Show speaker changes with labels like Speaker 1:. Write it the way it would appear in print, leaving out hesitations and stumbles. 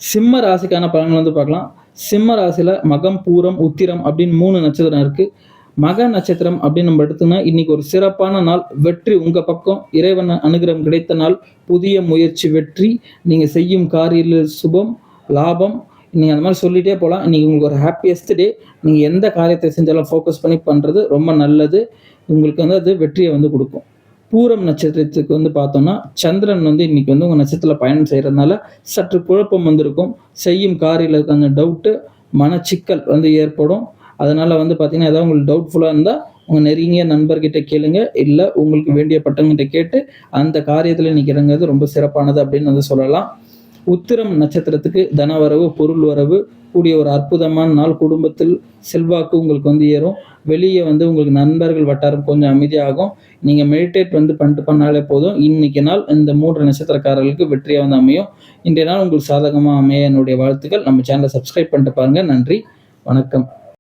Speaker 1: சிம்ம ராசிக்கான பலன்கள் வந்து பார்க்கலாம். சிம்ம ராசியில மகம், பூரம், உத்திரம் அப்படின்னு 3 நட்சத்திரம் இருக்கு. மக நட்சத்திரம் அப்படின்னு நம்ம எடுத்தோம்னா இன்னைக்கு ஒரு சிறப்பான நாள். வெற்றி உங்க பக்கம். இறைவன் அனுகிரகம் கிடைத்த நாள். புதிய முயற்சி வெற்றி. நீங்க செய்யும் காரியத்தில் சுபம், லாபம். நீங்க அந்த மாதிரி சொல்லிட்டே போகலாம். இன்னைக்கு உங்களுக்கு ஒரு ஹாப்பியஸ்ட் டே. நீங்க எந்த காரியத்தை செஞ்சாலும் ஃபோக்கஸ் பண்ணி பண்றது ரொம்ப நல்லது. உங்களுக்கு வந்து அது வெற்றியை வந்து கொடுக்கும். பூரம் நட்சத்திரத்துக்கு வந்து பார்த்தோம்னா சந்திரன் வந்து இன்னைக்கு வந்து உங்கள் நட்சத்திரத்தில் பயணம் செய்கிறதுனால சற்று குழப்பம் வந்திருக்கும். செய்யும் காரியில் கொஞ்சம் டவுட்டு, மனச்சிக்கல் வந்து ஏற்படும். அதனால் வந்து பார்த்தீங்கன்னா ஏதாவது உங்களுக்கு டவுட்ஃபுல்லாக இருந்தால் உங்கள் நெருங்கிய நண்பர்கிட்ட கேளுங்க. இல்லை உங்களுக்கு வேண்டிய பட்டவங்கிட்ட கேட்டு அந்த காரியத்தில் இன்னைக்கு இறங்குறது ரொம்ப சிறப்பானது அப்படின்னு வந்து சொல்லலாம். உத்திரம் நட்சத்திரத்துக்கு தனவரவு, பொருள் வரவு கூடிய ஒரு அற்புதமான நாள். குடும்பத்தில் செல்வாக்கு உங்களுக்கு வந்து ஏறும். வெளியே வந்து உங்களுக்கு நண்பர்கள் வட்டாரம் கொஞ்சம் அமைதியாகும். நீங்கள் மெடிடேட் வந்து பண்ணாலே போதும். இன்னைக்கு நாள் இந்த 3 நட்சத்திரக்காரர்களுக்கு வெற்றியாக வந்து அமையும். இன்றைய நாள் உங்களுக்கு சாதகமாக அமைய என்னுடைய வாழ்த்துக்கள். நம்ம சேனலை சப்ஸ்கிரைப் பண்ணிட்டு பாருங்கள். நன்றி, வணக்கம்.